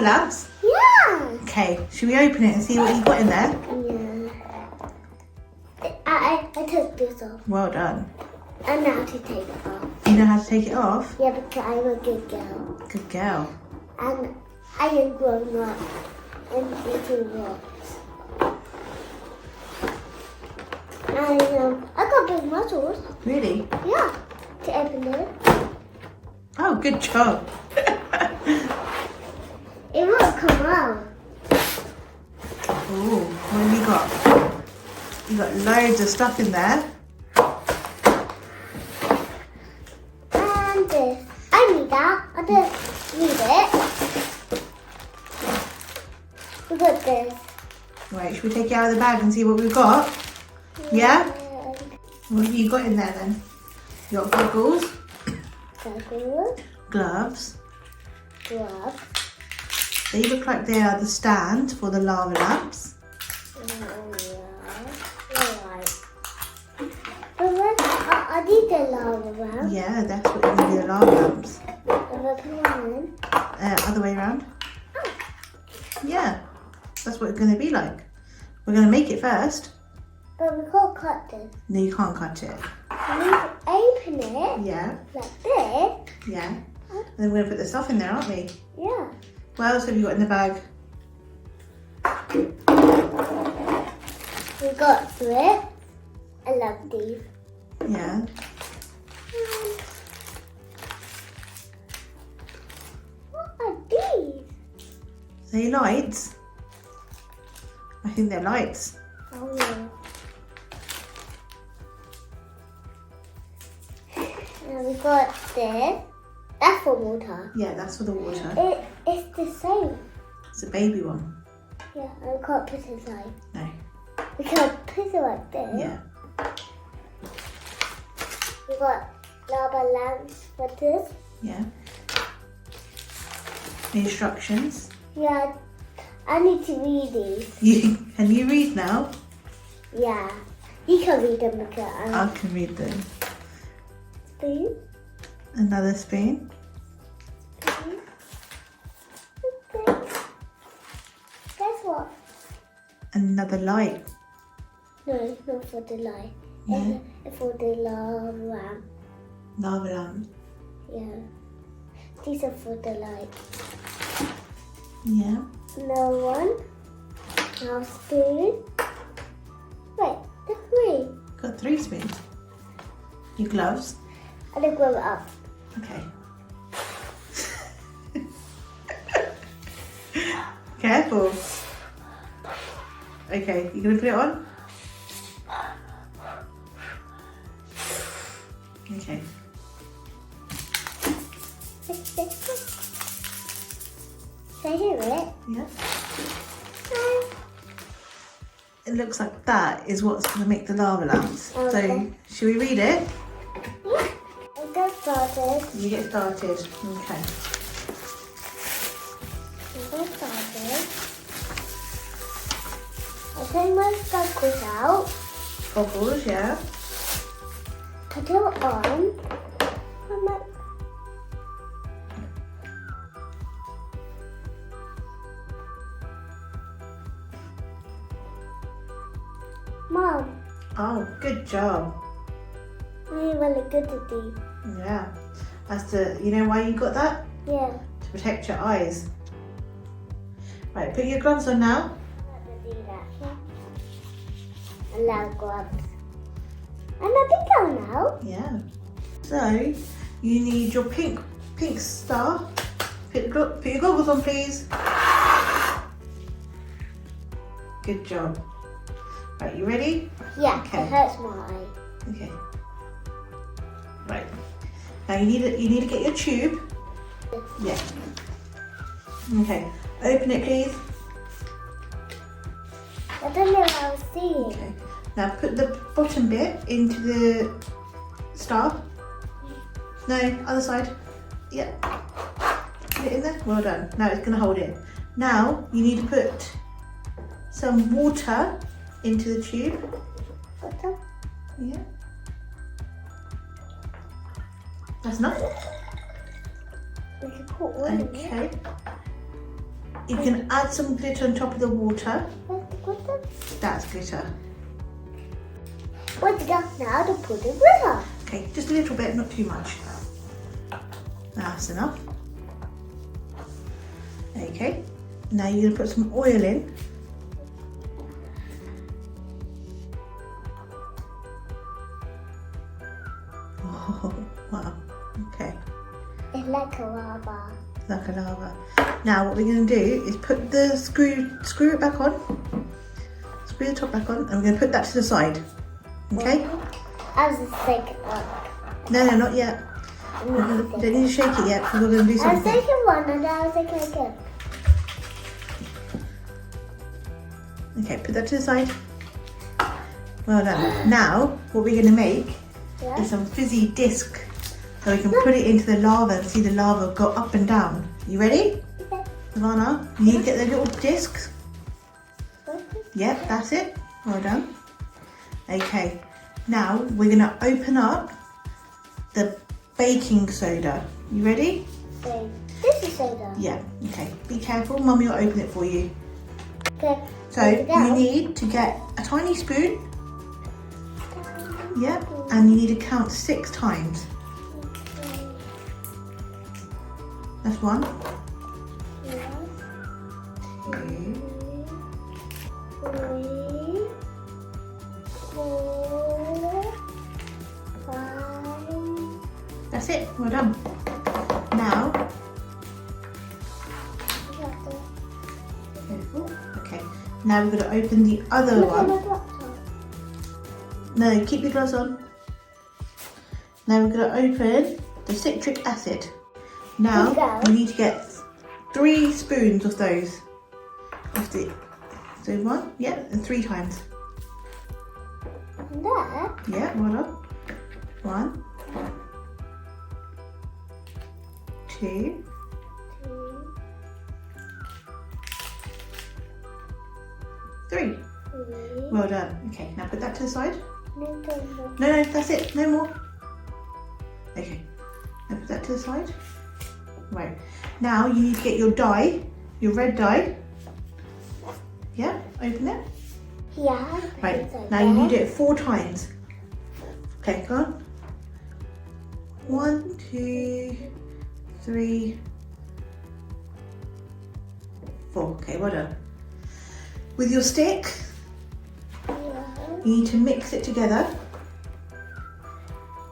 lamps? Yeah. Okay, should we open it and see what you got in there? Yeah. I took this off. Well done. I know how to take it off. You know how to take it off? Yeah, because I'm a good girl. Good girl. And I am grown up and eating rocks. And I got big muscles. Really? Yeah. To open it. Oh, good job. It won't come out. Oh, what have you got? You got loads of stuff in there. And this. I need that. I don't need it. We got this. Right, should we take it out of the bag and see what we've got? Yeah? What have you got in there then? You got goggles, Goggles. gloves. Gloves. They look like they are the stand for the lava lamps. I need the lava lamp. Yeah, that's what you're going to be, the lava lamps. Other way around. Yeah, that's what it's going to be like. We're going to make it first. But we can't cut this. No, you can't cut it. We need to open it Yeah, like this. yeah. And then we're going to put the stuff in there, aren't we? Yeah. What else have you got in the bag? We got it. I love these. Yeah. What are these? Are they lights? I think they're lights. Oh no. And we got this. That's for water. Yeah, that's for the water. It's the same. It's a baby one. Yeah, and we can't put it inside. No. We can't put it like this. Yeah. We got lava lamps for this. Yeah. The instructions. Yeah, I need to read these. Can you read now? Yeah, you can read them because I can read them. Spoon. Another spoon. Guess what? Another light. No, it's not for the light. Yeah. It's for the lava lamp. Lava lamp. Yeah. These are for the light. Yeah. No one. Now spoon. Wait, the three. Got 3 spoons. Your gloves. And then grow it up. Okay. Careful. Okay, you gonna put it on? Okay. Can I hear it? Yeah. It looks like that is what's gonna make the lava lamps. Okay. So, should we read it? Yeah. I got started. You get started. Okay. I got started. I take my goggles out. Goggles, yeah. Put it on. Mom, Oh, good job. I'm really good at these. Yeah. You know why you got that? Yeah. To protect your eyes. Right, put your gloves on now. I'm going to do that. I love gloves. And I think I'll now. Yeah. So, you need your pink star. Put your goggles on, please. Good job. Right, you ready? Yeah, Okay. it hurts my eye. Okay. Right. Now you need to get your tube. Yeah. Okay. Open it, please. I don't know what I was seeing. Okay. Now put the bottom bit into the star. No, other side. Yeah. Put it in there. Well done. Now it's going to hold it. Now you need to put some water into the tube. Water? Yeah. That's enough. We can put one in it. Okay. You can add some glitter on top of the water. What's that? That's glitter. What's got now to put the glitter? Okay, just a little bit, not too much. That's enough. Okay, now you're going to put some oil in. Oh, wow, okay. It's like a lava. Like a lava. Now what we're going to do is put the screw it back on. Screw the top back on, and we're going to put that to the side. Okay? I was just shaking it up. No, not yet. Don't need to shake it yet because we're going to do I was something. shaking one and then I was shaking again. Okay, put that to the side. Well done. Now, what we're going to make is some fizzy disc. So we can put it into the lava and see the lava go up and down. You ready? Okay. Savannah, you need to get the little discs. Yep, that's it. Well done. Okay, now we're going to open up the baking soda. You ready? Okay. This is soda. Yeah, okay. Be careful, Mummy will open it for you. Okay. So you need to get a tiny spoon. Yep, and you need to count 6 times. That's 1, 2, 3, 4, 5. that's it, well done. Now, careful. Okay, now we're going to open the other one. No, keep your gloves on. Now we're going to open the citric acid. Now we need to get 3 spoons of those. So 1, yeah, and 3 times. There. Yeah, well done. 1, 2, 3. Well done. Okay, now put that to the side. No, that's it. No more. Okay, now put that to the side. Right. Now you need to get your dye, your red dye. Yeah, open it. Yeah. Right, now you need it 4 times. Okay, go on. 1, 2, 3, 4. Okay, well done. With your stick, you need to mix it together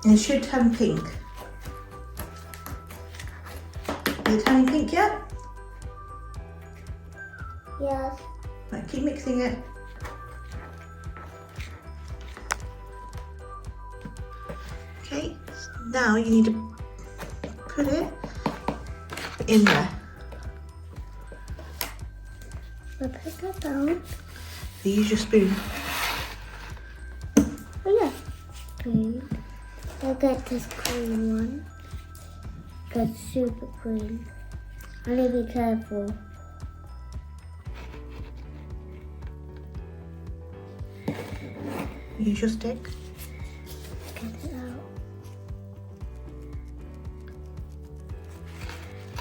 and it should turn pink. Is it turning pink yet? Yes. Right, keep mixing it. Okay, now you need to put it in there. I'll put that down. So use your spoon. Oh yeah. Green. I'll get this green one. Get super green. I need to be careful. Use your stick. Get it out.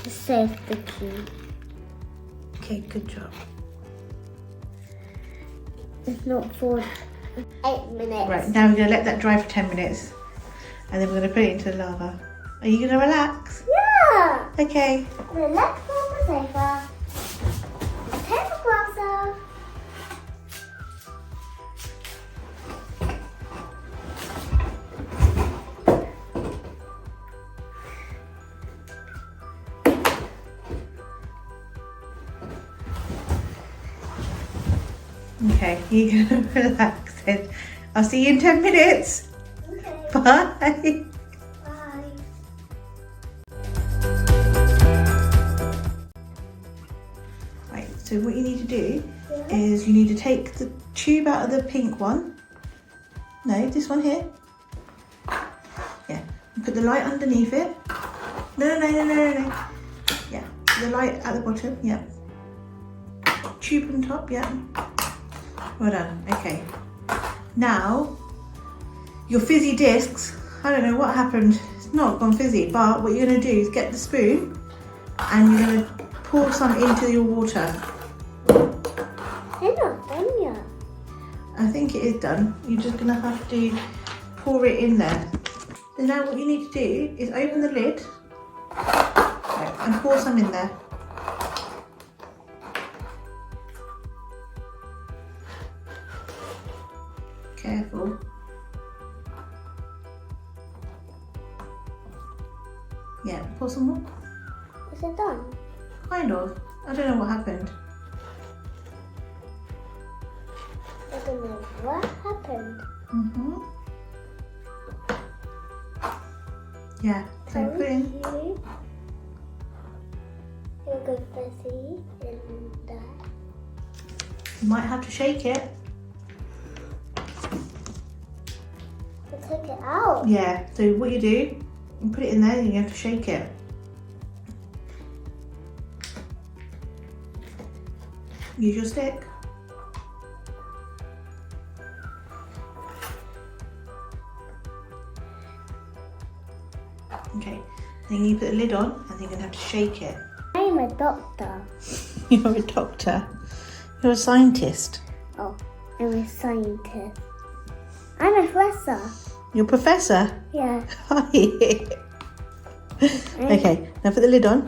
Just save the key. Okay, good job. It's not for 8 minutes. Right, now we're going to let that dry for 10 minutes and then we're going to put it into the lava. Are you going to relax? Yeah. Okay. Relax on the sofa. Take the gloves off. Okay, you're going to relax then. I'll see you in 10 minutes. Okay. Bye. Bye. Right, so what you need to do is you need to take the tube out of the pink one. No, this one here. Yeah, and put the light underneath it. No. Yeah, the light at the bottom, yeah. Tube on top, yeah. Well done, okay. Now, your fizzy discs, I don't know what happened, it's not gone fizzy, but what you're going to do is get the spoon and you're going to pour some into your water. They're not done yet. I think it is done. You're just gonna have to pour it in there. So now what you need to do is open the lid and pour some in there. Careful. Yeah, pour some more. Is it done? Kind of. I don't know what happened. I don't know what happened. Yeah, so put in. You're good, Bessie, in that. You might have to shake it. We'll take it out. Yeah, so what you do, you put it in there and you have to shake it. Use your stick. Okay, then you put the lid on and then you're going to have to shake it. I'm a doctor. You're a doctor. You're a scientist. Oh, I'm a scientist. I'm a professor. You're a professor? Yeah. Okay, now put the lid on.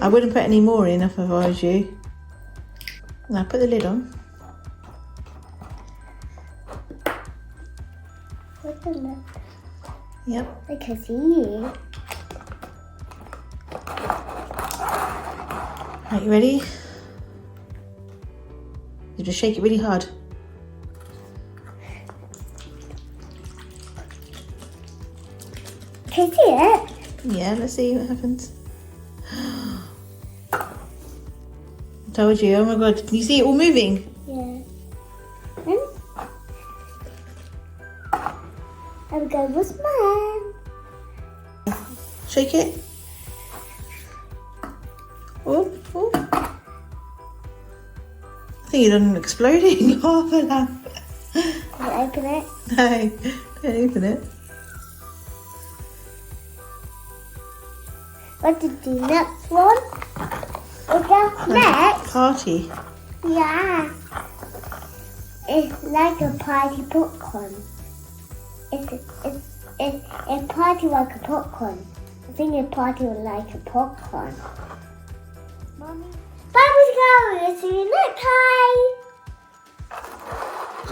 I wouldn't put any more in if I was you. Now put the lid on. What's the lid? Yep. I can see you. Right, you ready? You just shake it really hard. Can you see it? Yeah, let's see what happens. I told you, oh my god, can you see it all moving? Yeah. I'm going with mine. Shake it. Oh, oh. I think you're done exploding half a lamp. Can I open it? No, don't open it. What did the next one? Is that next? Party. Yeah. It's like a party popcorn. It's party like a popcorn. I think it's party like a popcorn. Mommy. Bye, Miss Carol. See you next time.